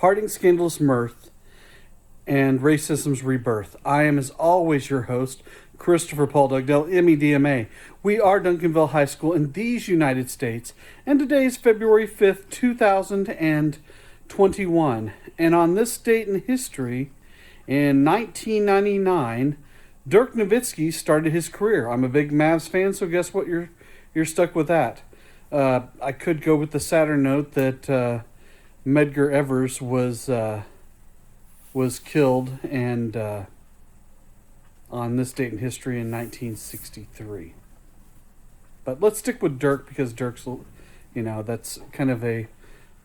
Parting Scandalous Mirth and Racism's Rebirth. I am, as always, your host, Christopher Paul Dugdale, MEDMA. We are Duncanville High School in these United States, and today is February 5th, 2021. And on this date in history, in 1999, Dirk Nowitzki started his career. I'm a big Mavs fan, so guess what? You're stuck with that. I could go with the sadder note that Medgar Evers was killed and on this date in history in 1963. But let's stick with Dirk because Dirk's, that's kind of a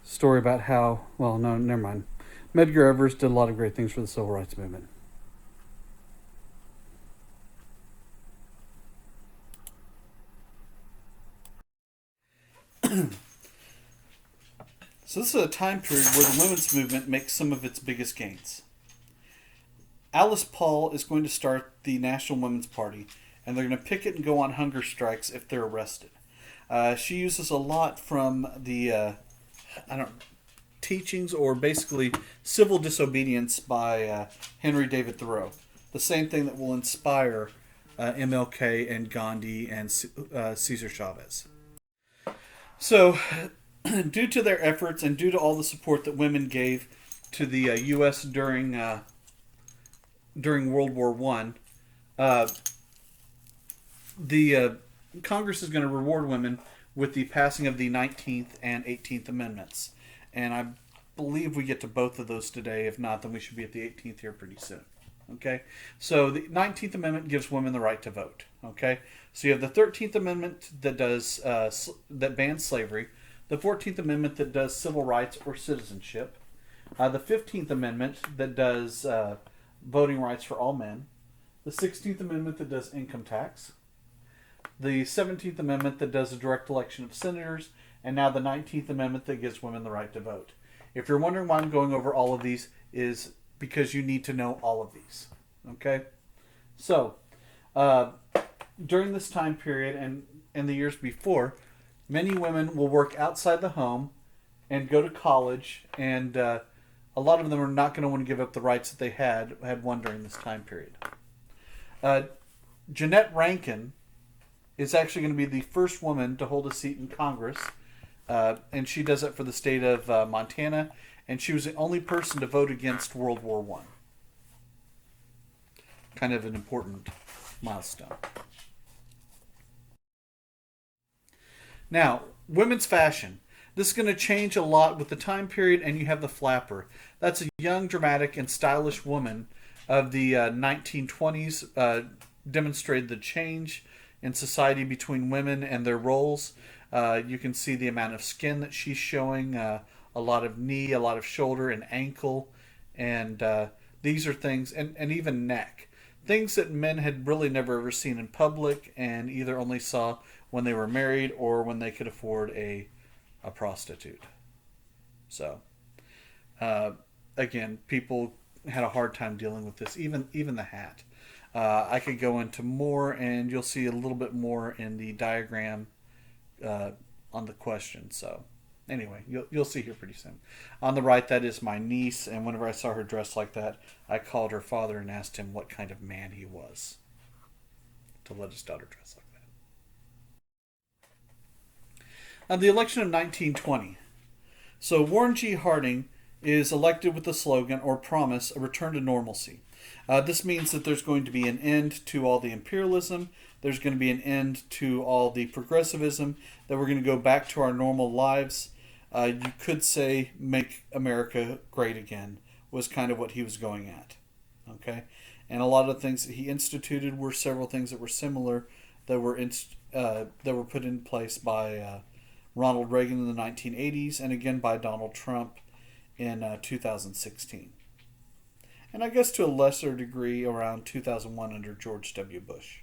story about how, well, no, never mind. Medgar Evers did a lot of great things for the civil rights movement. So this is a time period where the women's movement makes some of its biggest gains. Alice Paul is going to start the National Women's Party, and they're going to picket and go on hunger strikes if they're arrested. She uses a lot from the teachings or basically civil disobedience by Henry David Thoreau. The same thing that will inspire MLK and Gandhi and Cesar Chavez. So, due to their efforts and due to all the support that women gave to the U.S. during World War I, the Congress is going to reward women with the passing of the 19th and 18th Amendments. And I believe we get to both of those today. If not, then we should be at the 18th here pretty soon. Okay? So the 19th Amendment gives women the right to vote. Okay? So you have the 13th Amendment that does that bans slavery, the 14th Amendment that does civil rights or citizenship, the 15th Amendment that does voting rights for all men, the 16th Amendment that does income tax, the 17th Amendment that does a direct election of senators, and now the 19th Amendment that gives women the right to vote. If you're wondering why I'm going over all of these, is because you need to know all of these. Okay? So, during this time period and the years before, many women will work outside the home and go to college, and a lot of them are not going to want to give up the rights that they had won during this time period. Jeanette Rankin is actually going to be the first woman to hold a seat in Congress, and she does it for the state of Montana, and she was the only person to vote against World War I. Kind of an important milestone. Now, women's fashion. This is going to change a lot with the time period, and you have the flapper. That's a young, dramatic, and stylish woman of the 1920s, demonstrated the change in society between women and their roles. You can see the amount of skin that she's showing, a lot of knee, a lot of shoulder and ankle, and these are things, and even neck. Things that men had really never ever seen in public and either only saw when they were married or when they could afford a prostitute. So, again, people had a hard time dealing with this, even the hat. I could go into more, and you'll see a little bit more in the diagram on the question. So, anyway, you'll see here pretty soon. On the right, that is my niece, and whenever I saw her dressed like that, I called her father and asked him what kind of man he was to let his daughter dress like that. The election of 1920. So Warren G. Harding is elected with the slogan or promise a return to normalcy. This means that there's going to be an end to all the imperialism. There's going to be an end to all the progressivism. That we're going to go back to our normal lives. You could say make America great again was kind of what he was going at. Okay, and a lot of things that he instituted were several things that were similar that were put in place by Ronald Reagan in the 1980s, and again by Donald Trump in 2016. And I guess to a lesser degree around 2001 under George W. Bush.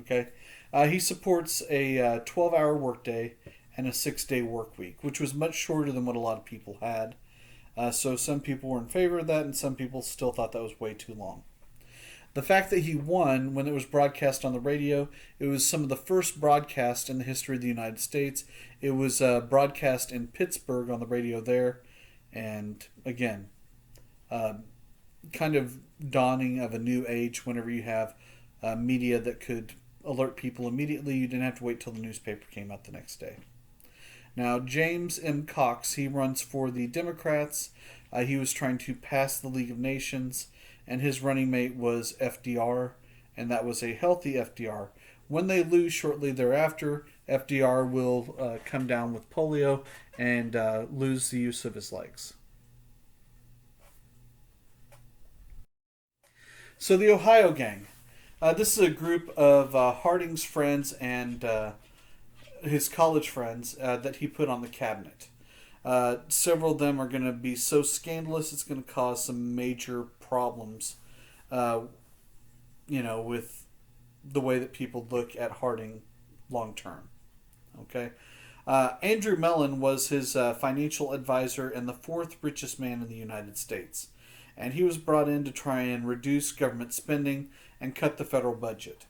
Okay, he supports a 12-hour workday and a 6-day work week, which was much shorter than what a lot of people had. So some people were in favor of that, and some people still thought that was way too long. The fact that he won when it was broadcast on the radio, it was some of the first broadcast in the history of the United States. It was broadcast in Pittsburgh on the radio there, And again, kind of dawning of a new age whenever you have media that could alert people immediately. You didn't have to wait till the newspaper came out the next day. Now, James M. Cox, he runs for the Democrats. He was trying to pass the League of Nations, and his running mate was FDR, and that was a healthy FDR. When they lose shortly thereafter, FDR will come down with polio and lose the use of his legs. So the Ohio Gang. This is a group of Harding's friends and his college friends that he put on the cabinet. Several of them are going to be so scandalous it's going to cause some major problems, with the way that people look at Harding long term. Okay, Andrew Mellon was his financial advisor and the fourth richest man in the United States, and he was brought in to try and reduce government spending and cut the federal budget.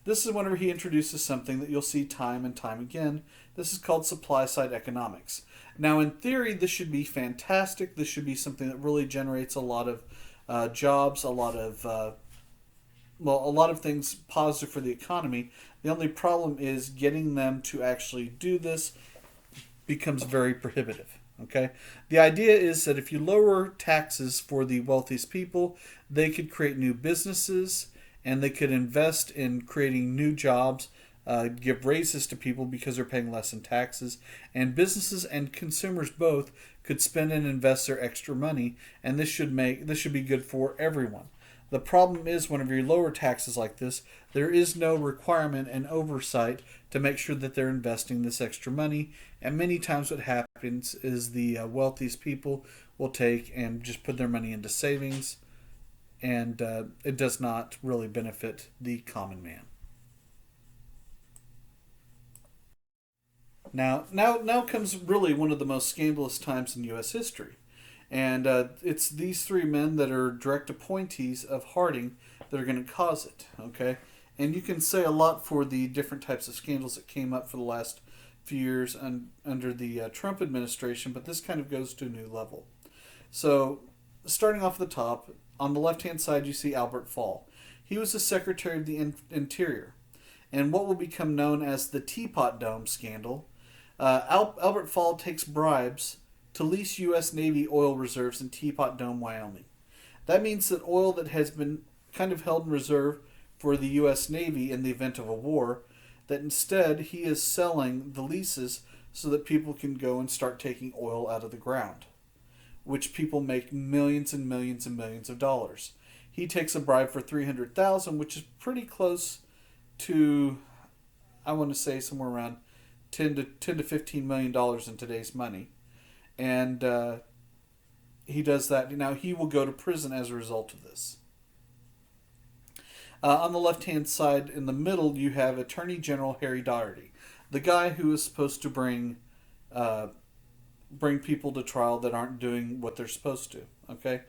This is whenever he introduces something that you'll see time and time again. This is called supply-side economics. Now, in theory, this should be fantastic. This should be something that really generates a lot of jobs, a lot of things positive for the economy. The only problem is getting them to actually do this becomes very prohibitive. Okay? The idea is that if you lower taxes for the wealthiest people, they could create new businesses, and they could invest in creating new jobs, give raises to people because they're paying less in taxes, and businesses and consumers both could spend and invest their extra money, and this should be good for everyone. The problem is whenever you lower taxes like this, there is no requirement and oversight to make sure that they're investing this extra money, and many times what happens is the wealthiest people will take and just put their money into savings, and it does not really benefit the common man. Now comes really one of the most scandalous times in U.S. history. And it's these three men that are direct appointees of Harding that are going to cause it, okay? And you can say a lot for the different types of scandals that came up for the last few years under the Trump administration, but this kind of goes to a new level. So, starting off at the top, on the left-hand side you see Albert Fall. He was the Secretary of the Interior. And what will become known as the Teapot Dome scandal, Albert Fall takes bribes to lease U.S. Navy oil reserves in Teapot Dome, Wyoming. That means that oil that has been kind of held in reserve for the U.S. Navy in the event of a war, that instead he is selling the leases so that people can go and start taking oil out of the ground, which people make millions and millions and millions of dollars. He takes a bribe for $300,000, which is pretty close to, I want to say, somewhere around $10 to $15 million in today's money. And he does that. Now, he will go to prison as a result of this. On the left-hand side, in the middle, you have Attorney General Harry Daugherty, the guy who is supposed to bring people to trial that aren't doing what they're supposed to. Okay,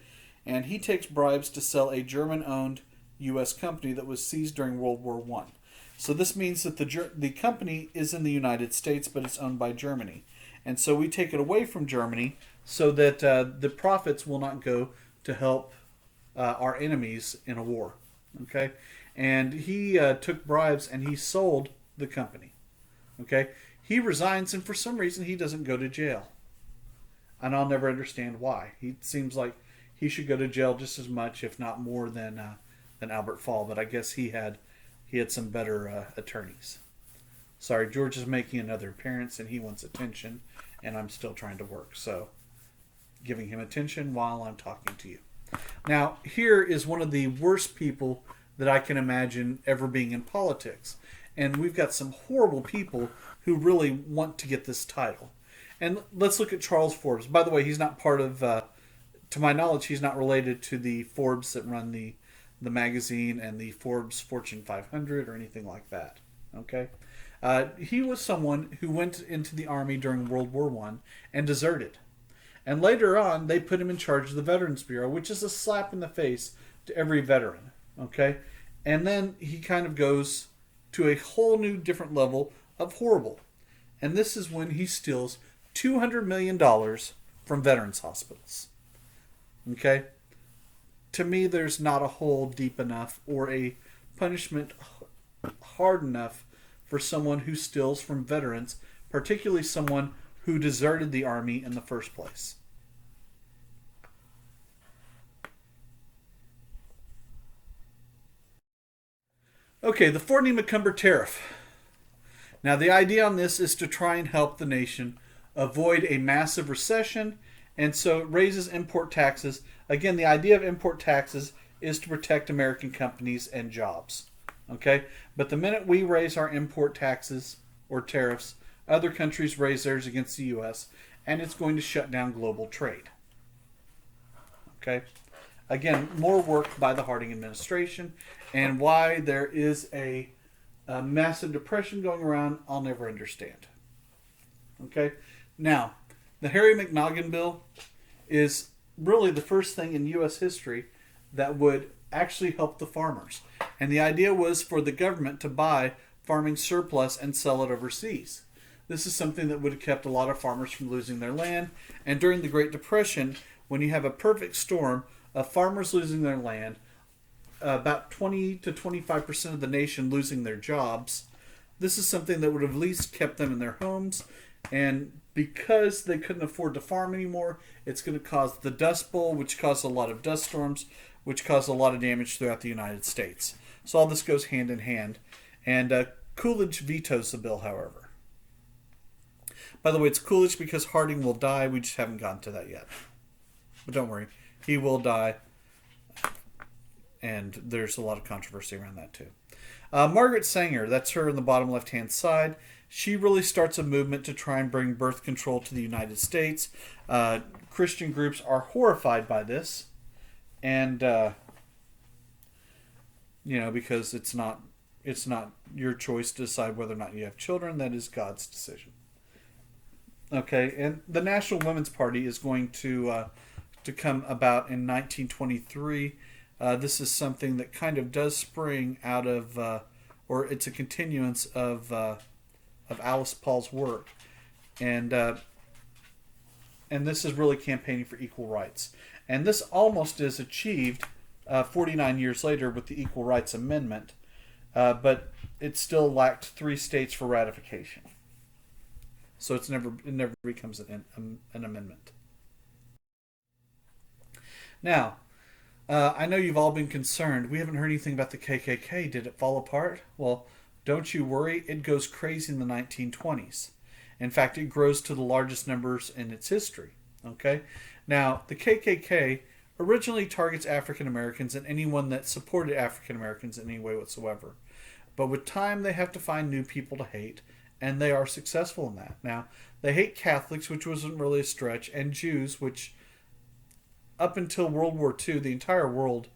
and he takes bribes to sell a German-owned U.S. company that was seized during World War I. So this means that the company is in the United States, but it's owned by Germany. And so we take it away from Germany so that the profits will not go to help our enemies in a war. Okay? And he took bribes and he sold the company. Okay? He resigns, and for some reason he doesn't go to jail. And I'll never understand why. He seems like he should go to jail just as much, if not more, than Albert Fall. But I guess he had some better attorneys. Sorry, George is making another appearance and he wants attention, and I'm still trying to work. So, giving him attention while I'm talking to you. Now, here is one of the worst people that I can imagine ever being in politics. And we've got some horrible people who really want to get this title. And let's look at Charles Forbes. By the way, he's not part of, to my knowledge, he's not related to the Forbes that run the magazine and the Forbes Fortune 500 or anything like that. Okay? He was someone who went into the Army during World War I and deserted. And later on, they put him in charge of the Veterans Bureau, which is a slap in the face to every veteran. Okay? And then he kind of goes to a whole new different level of horrible. And this is when he steals $200 million from veterans hospitals. Okay? To me, there's not a hole deep enough or a punishment hard enough for someone who steals from veterans, particularly someone who deserted the Army in the first place. Okay, the Fort Macumber Tariff. Now, the idea on this is to try and help the nation avoid a massive recession, and so it raises import taxes. Again, the idea of import taxes is to protect American companies and jobs. Okay? But the minute we raise our import taxes or tariffs, other countries raise theirs against the U.S., and it's going to shut down global trade. Okay? Again, more work by the Harding administration, and why there is a massive depression going around, I'll never understand. Okay? Now, the Harry McNaughton bill is really the first thing in U.S. history that would actually help the farmers. And the idea was for the government to buy farming surplus and sell it overseas. This is something that would have kept a lot of farmers from losing their land. And during the Great Depression, when you have a perfect storm of farmers losing their land, about 20 to 25% of the nation losing their jobs, this is something that would have at least kept them in their homes. And because they couldn't afford to farm anymore, it's going to cause the Dust Bowl, which caused a lot of dust storms, which caused a lot of damage throughout the United States. So all this goes hand in hand. And Coolidge vetoes the bill, however. By the way, it's Coolidge because Harding will die. We just haven't gotten to that yet. But don't worry, he will die. And there's a lot of controversy around that too. Margaret Sanger, that's her in the bottom left-hand side. She really starts a movement to try and bring birth control to the United States. Christian groups are horrified by this. And, because it's not your choice to decide whether or not you have children. That is God's decision. Okay, and the National Women's Party is going to come about in 1923. This is something that kind of does spring out of, or it's a continuance of Alice Paul's work, and this is really campaigning for equal rights. And this almost is achieved 49 years later with the Equal Rights Amendment, but it still lacked 3 states for ratification. So it never becomes an amendment. Now, I know you've all been concerned. We haven't heard anything about the KKK. Did it fall apart? Well, don't you worry. It goes crazy in the 1920s. In fact, it grows to the largest numbers in its history. Okay? Now, the KKK originally targets African Americans and anyone that supported African Americans in any way whatsoever. But with time, they have to find new people to hate, and they are successful in that. Now, they hate Catholics, which wasn't really a stretch, and Jews, which up until World War II, the entire world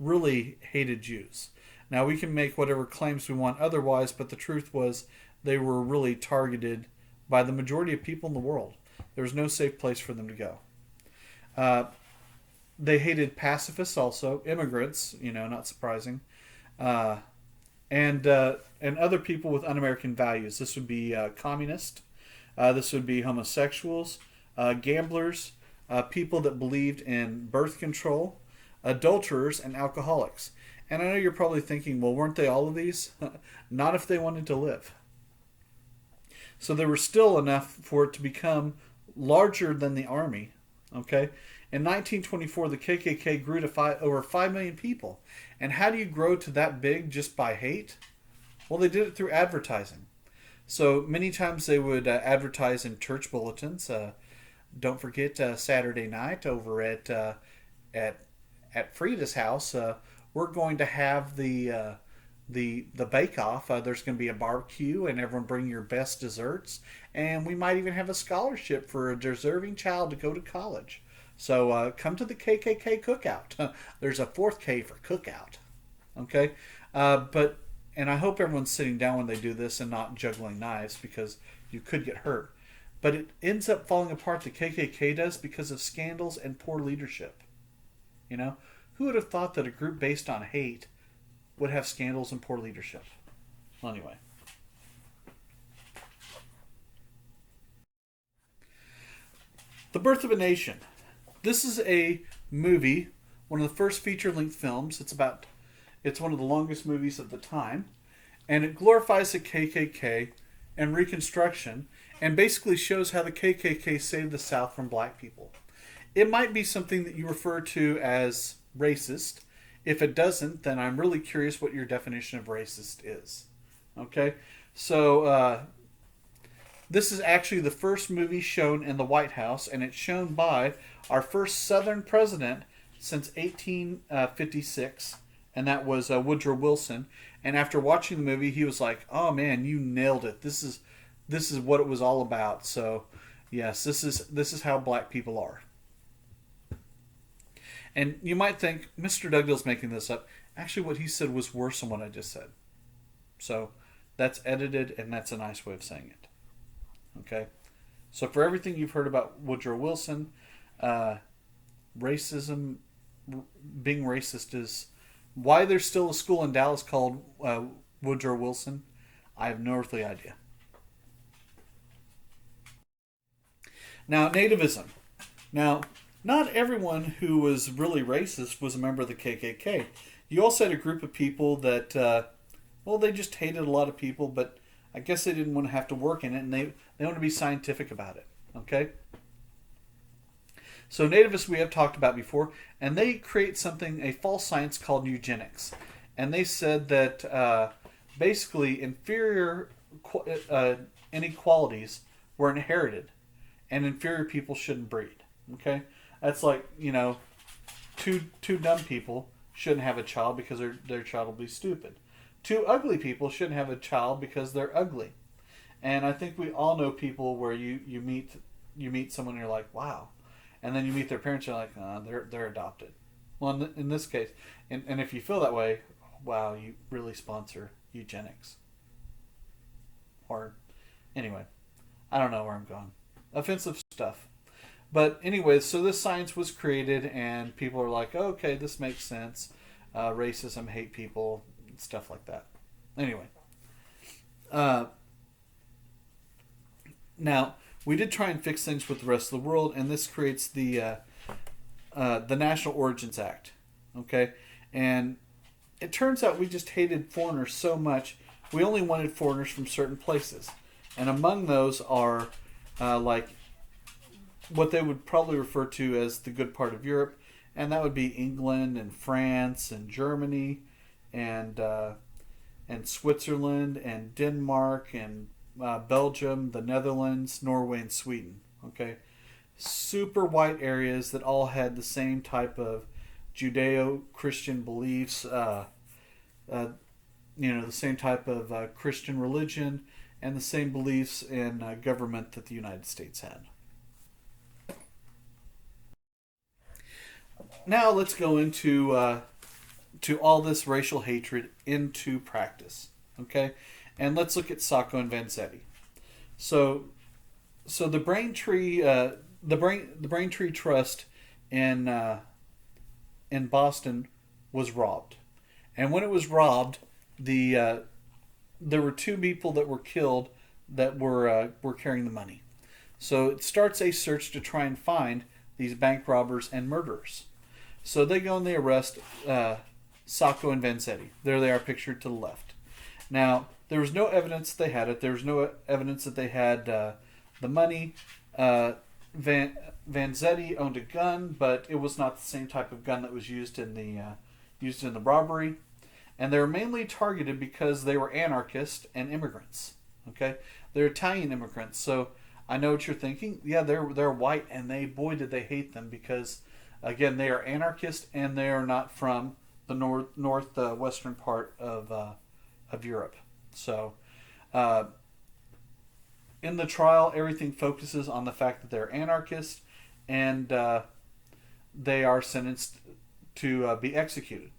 really hated Jews. Now, we can make whatever claims we want otherwise, but the truth was they were really targeted by the majority of people in the world. There was no safe place for them to go. They hated pacifists also, immigrants, not surprising, and other people with un-American values. This would be communist. This would be homosexuals, gamblers, people that believed in birth control, adulterers, and alcoholics. And I know you're probably thinking, well, weren't they all of these? Not if they wanted to live. So there were still enough for it to become larger than the army. Okay? In 1924, the KKK grew to over 5 million people. And how do you grow to that big just by hate? Well, they did it through advertising. So many times they would advertise in church bulletins. Don't forget Saturday night over at Frida's house. We're going to have the bake-off. There's going to be a barbecue, and everyone bring your best desserts. And we might even have a scholarship for a deserving child to go to college. So come to the KKK cookout. There's a 4th K for cookout. Okay? And I hope everyone's sitting down when they do this and not juggling knives, because you could get hurt. But it ends up falling apart, the KKK does, because of scandals and poor leadership. Who would have thought that a group based on hate would have scandals and poor leadership? Well, anyway. The The Birth of a Nation. This is a movie, one of the first feature-length films. It's one of the longest movies of the time, and it glorifies the KKK and Reconstruction, and basically shows how the KKK saved the South from black people. It might be something that you refer to as racist. If it doesn't, then I'm really curious what your definition of racist is. Okay? So, this is actually the first movie shown in the White House, and it's shown by our first Southern president since 1856, and that was Woodrow Wilson. And after watching the movie, he was like, "Oh man, you nailed it. This is what it was all about." So, yes, this is how black people are. And you might think Mr. Dugdale's making this up. Actually, what he said was worse than what I just said. So, that's edited, and that's a nice way of saying it. Okay? So, for everything you've heard about Woodrow Wilson, racism, being racist is why there's still a school in Dallas called Woodrow Wilson. I have no earthly idea. Now, Nativism. Now, not everyone who was really racist was a member of the KKK. You also had a group of people that, they just hated a lot of people, but I guess they didn't want to have to work in it, and they want to be scientific about it. Okay? So nativists we have talked about before, and they create a false science called eugenics. And they said that basically inferior inequalities were inherited, and inferior people shouldn't breed. Okay? That's like, two dumb people shouldn't have a child because their child will be stupid. Two ugly people shouldn't have a child because they're ugly. And I think we all know people where you meet someone and you're like, wow. And then you meet their parents and you're like, oh, they're adopted. Well, in this case, and if you feel that way, wow, you really sponsor eugenics. Or, anyway, I don't know where I'm going. Offensive stuff. But anyway, so this science was created, and people are like, oh, okay, this makes sense. Racism, hate people, stuff like that. Anyway. Now, we did try and fix things with the rest of the world, and this creates the National Origins Act. Okay? And it turns out we just hated foreigners so much, we only wanted foreigners from certain places. And among those are, like, what they would probably refer to as the good part of Europe, and that would be England and France and Germany and Switzerland and Denmark and Belgium, the Netherlands, Norway, and Sweden. Okay, super white areas that all had the same type of Judeo-Christian beliefs, the same type of Christian religion, and the same beliefs in government that the United States had. Now let's go into to all this racial hatred into practice, okay? And let's look at Sacco and Vanzetti. So the Braintree Trust in Boston was robbed, and when it was robbed, there were two people that were killed that were carrying the money. So it starts a search to try and find these bank robbers and murderers. So they go and they arrest Sacco and Vanzetti. There they are pictured to the left. Now, there was no evidence they had it. There was no evidence that they had the money. Vanzetti owned a gun, but it was not the same type of gun that was used in the robbery. And they were mainly targeted because they were anarchists and immigrants. Okay, they're Italian immigrants. So I know what you're thinking. Yeah, they're white, and did they hate them because, again, they are anarchists and they are not from the northwestern part of Europe. So, in the trial, everything focuses on the fact that they're anarchists and they are sentenced to be executed.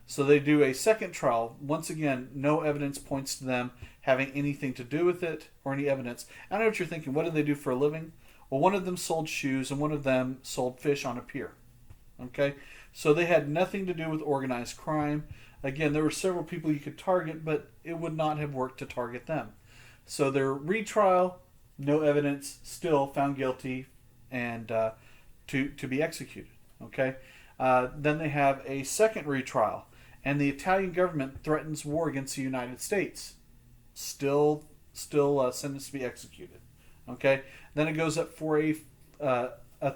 So they do a second trial. Once again, no evidence points to them having anything to do with it or any evidence. I know what you're thinking. What do they do for a living? Well, one of them sold shoes and one of them sold fish on a pier. Okay? So they had nothing to do with organized crime. Again, there were several people you could target, but it would not have worked to target them. So their retrial, no evidence, still found guilty and to be executed. Okay, then they have a second retrial, and the Italian government threatens war against the United States. Still sentenced to be executed. Okay, then it goes up for a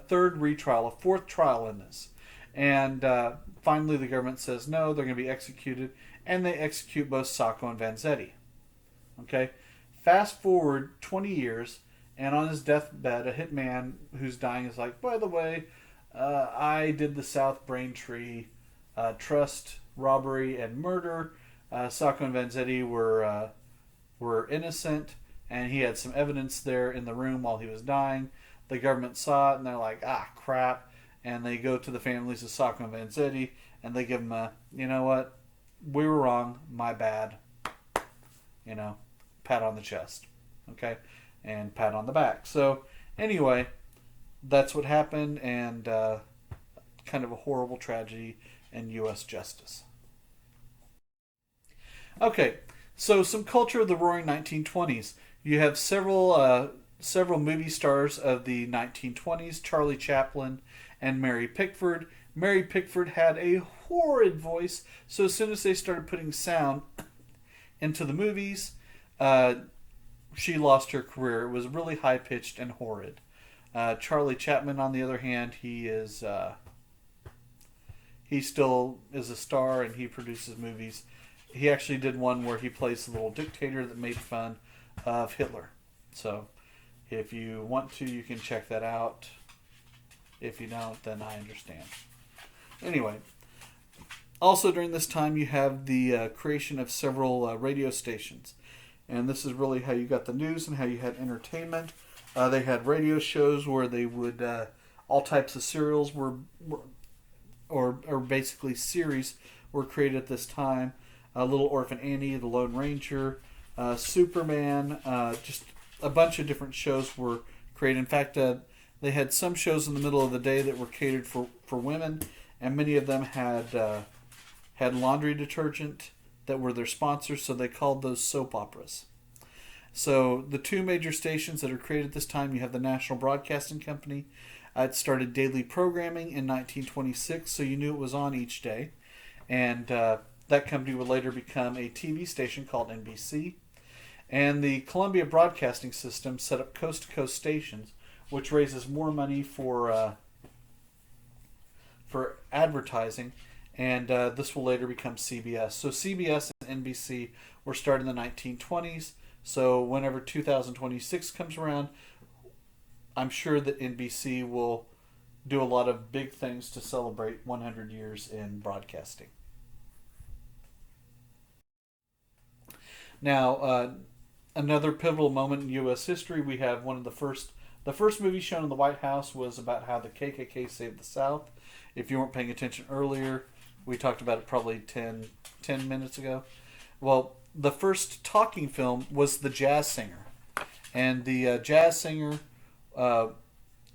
third retrial, a fourth trial in this, and finally the government says no, they're going to be executed, and they execute both Sacco and Vanzetti. Okay, fast forward 20 years, and on his deathbed, a hitman who's dying is like, by the way, I did the South Braintree trust robbery and murder. Sacco and Vanzetti were innocent, and he had some evidence there in the room while he was dying. The government saw it, and they're like, ah, crap. And they go to the families of Sacco and Vanzetti, and they give them a, you know what, we were wrong, my bad. You know, pat on the chest. Okay? And pat on the back. So, anyway, that's what happened, and kind of a horrible tragedy in U.S. justice. Okay, so some culture of the Roaring 1920s. You have several movie stars of the 1920s, Charlie Chaplin and Mary Pickford. Mary Pickford had a horrid voice, so as soon as they started putting sound into the movies, she lost her career. It was really high-pitched and horrid. Charlie Chaplin, on the other hand, he still is a star, and he produces movies. He actually did one where he plays the little dictator that made fun of Hitler. So, if you want to, you can check that out. If you don't, then I understand. Anyway, also during this time, you have the creation of several radio stations. And this is really how you got the news and how you had entertainment. They had radio shows where they would, all types of serials or basically series were created at this time. Little Orphan Annie, The Lone Ranger, Superman, just a bunch of different shows were created. In fact, they had some shows in the middle of the day that were catered for women, and many of them had laundry detergent that were their sponsors, so they called those soap operas. So the two major stations that are created at this time, you have the National Broadcasting Company. It started daily programming in 1926, so you knew it was on each day. And that company would later become a TV station called NBC. And the Columbia Broadcasting System set up coast-to-coast stations, which raises more money for advertising. And this will later become CBS. So CBS and NBC were started in the 1920s. So whenever 2026 comes around, I'm sure that NBC will do a lot of big things to celebrate 100 years in broadcasting. Now, another pivotal moment in U.S. history, we have one of the first movie shown in the White House was about how the KKK saved the South. If you weren't paying attention earlier, we talked about it probably 10 minutes ago. Well, the first talking film was The Jazz Singer. And the Jazz Singer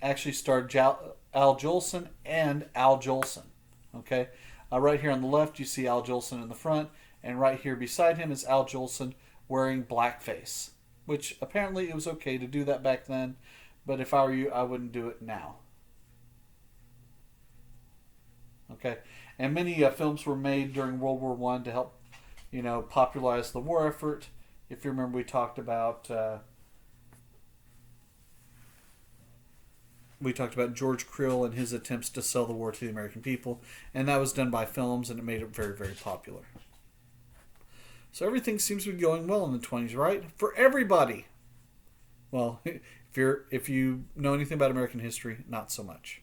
actually starred Al Jolson and Al Jolson. Okay? Right here on the left, you see Al Jolson in the front. And right here beside him is Al Jolson wearing blackface. Which apparently it was okay to do that back then. But if I were you, I wouldn't do it now. Okay? And many films were made during World War I to help, popularize the war effort. If you remember, we talked about George Creel and his attempts to sell the war to the American people, and that was done by films, and it made it very, very popular. So everything seems to be going well in the 20s, right? For everybody. Well, if you know anything about American history, not so much.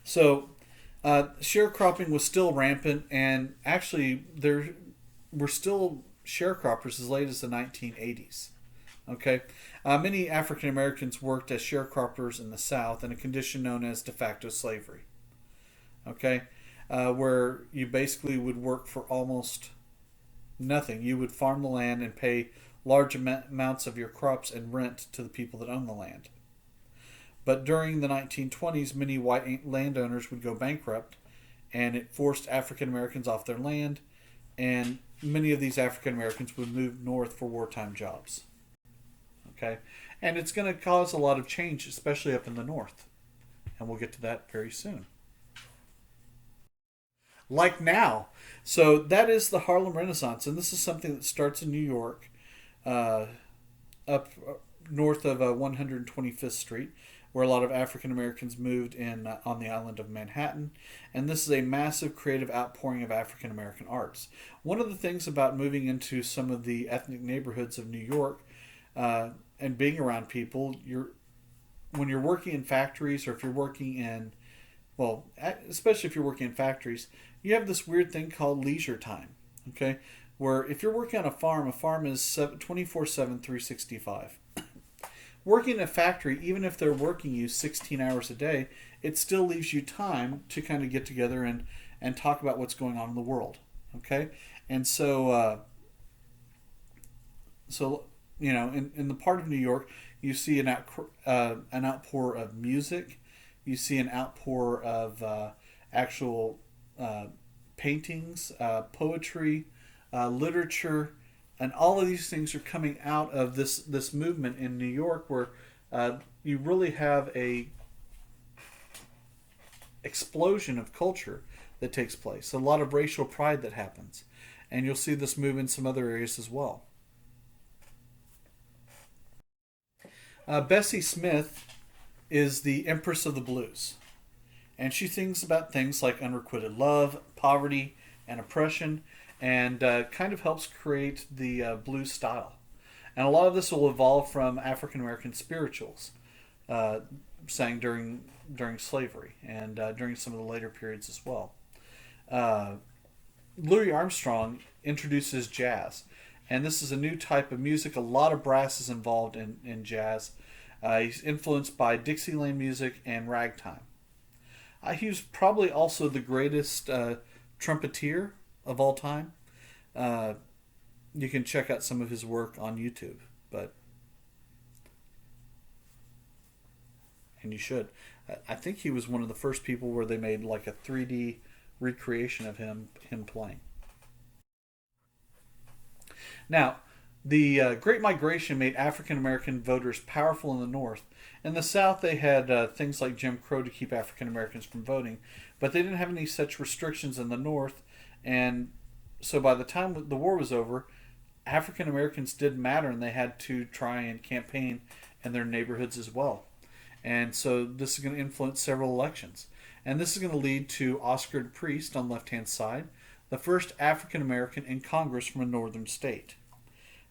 So, sharecropping was still rampant, and actually there were still sharecroppers as late as the 1980s. Okay, many African Americans worked as sharecroppers in the South in a condition known as de facto slavery. Okay, where you basically would work for almost nothing. You would farm the land and pay large amounts of your crops and rent to the people that own the land. But during the 1920s, many white landowners would go bankrupt, and it forced African Americans off their land, and many of these African Americans would move north for wartime jobs. Okay, And it's going to cause a lot of change, especially up in the north. And we'll get to that very soon. Like now. So that is the Harlem Renaissance. And this is something that starts in New York, up north of 125th Street, where a lot of African Americans moved in on the island of Manhattan. And this is a massive creative outpouring of African American arts. One of the things about moving into some of the ethnic neighborhoods of New York and being around people, when you're working in factories, or if you're working in, well, especially if you're working in factories, you have this weird thing called leisure time. Okay, where if you're working on a farm is 24/7, 365. Working in a factory, even if they're working you 16 hours a day, it still leaves you time to kind of get together and talk about what's going on in the world. Okay, and so in the part of New York, you see an outpour of music, you see an outpour of actual paintings, poetry, literature, and all of these things are coming out of this movement in New York, where you really have a explosion of culture that takes place. A lot of racial pride that happens, and you'll see this move in some other areas as well. Bessie Smith is the Empress of the Blues, and she thinks about things like unrequited love, poverty, and oppression, and kind of helps create the blues style. And a lot of this will evolve from African American spirituals sang during slavery and during some of the later periods as well. Louis Armstrong introduces jazz, and this is a new type of music. A lot of brass is involved in jazz. He's influenced by Dixieland music and ragtime. He was probably also the greatest trumpeter of all time. You can check out some of his work on YouTube, and you should. I think he was one of the first people where they made like a 3D recreation of him playing. Now, the Great Migration made African American voters powerful in the North. In the South, they had things like Jim Crow to keep African Americans from voting, but they didn't have any such restrictions in the North. And so by the time the war was over, African Americans did matter, and they had to try and campaign in their neighborhoods as well. And so this is going to influence several elections. And this is going to lead to Oscar DePriest on the left-hand side, the first African American in Congress from a northern state.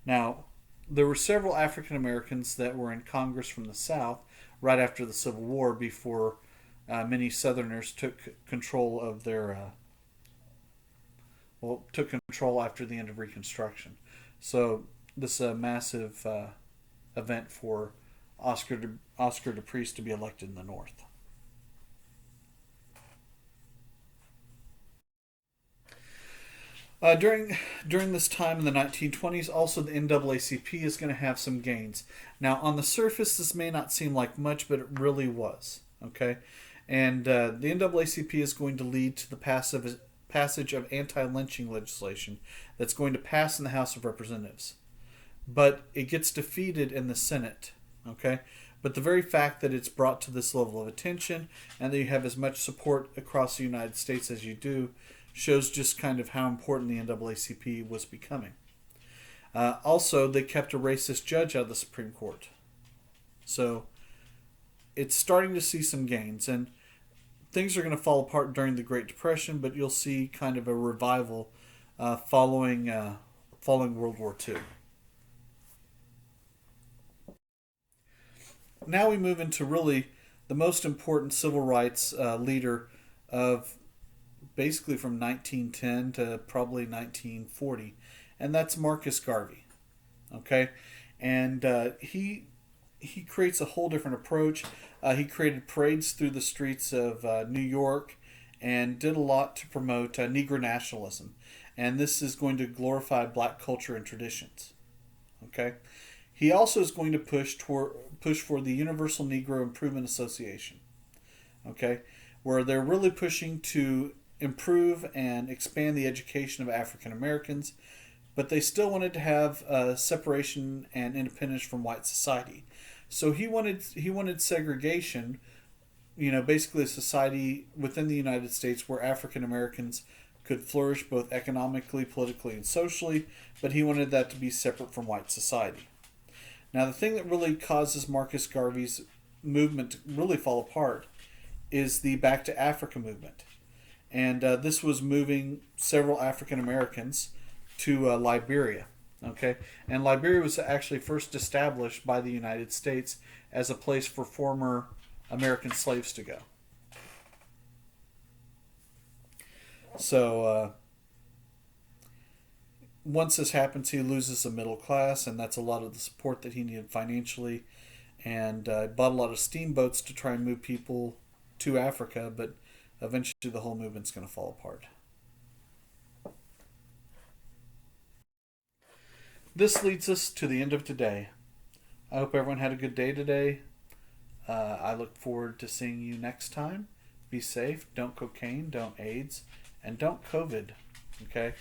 Now, there were several African Americans that were in Congress from the South right after the Civil War, before many Southerners took control of took control after the end of Reconstruction. So this is a massive event for Oscar DePriest to be elected in the North. During this time in the 1920s, also the NAACP is going to have some gains. Now, on the surface, this may not seem like much, but it really was. Okay, and the NAACP is going to lead to the passage of anti-lynching legislation that's going to pass in the House of Representatives, but it gets defeated in the Senate. Okay, but the very fact that it's brought to this level of attention and that you have as much support across the United States as you do shows just kind of how important the NAACP was becoming. Also, they kept a racist judge out of the Supreme Court. So it's starting to see some gains, and things are going to fall apart during the Great Depression, but you'll see kind of a revival following World War II. Now we move into really the most important civil rights leader of basically from 1910 to probably 1940, and that's Marcus Garvey. Okay, and he creates a whole different approach. He created parades through the streets of New York and did a lot to promote Negro nationalism, and this is going to glorify black culture and traditions. Okay, he also is going to push for the Universal Negro Improvement Association. Okay, where they're really pushing to improve and expand the education of African Americans, but they still wanted to have separation and independence from white society. So he wanted segregation, basically a society within the United States where African Americans could flourish both economically, politically, and socially, but he wanted that to be separate from white society. Now, the thing that really causes Marcus Garvey's movement to really fall apart is the Back to Africa movement. And this was moving several African Americans to Liberia. Okay, and Liberia was actually first established by the United States as a place for former American slaves to go. So once this happens, he loses the middle class, and that's a lot of the support that he needed financially. And bought a lot of steamboats to try and move people to Africa, but eventually the whole movement's going to fall apart. This leads us to the end of today. I hope everyone had a good day today. I look forward to seeing you next time. Be safe. Don't cocaine. Don't AIDS. And don't COVID. Okay?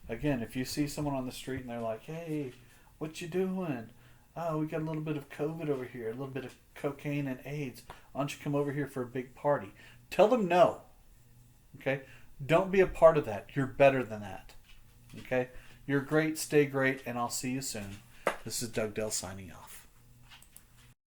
Again, if you see someone on the street and they're like, hey, what you doing? Oh, we got a little bit of COVID over here. A little bit of cocaine and AIDS. Why don't you come over here for a big party? Tell them no. Okay? Don't be a part of that. You're better than that. Okay? You're great. Stay great. And I'll see you soon. This is Doug Dell signing off.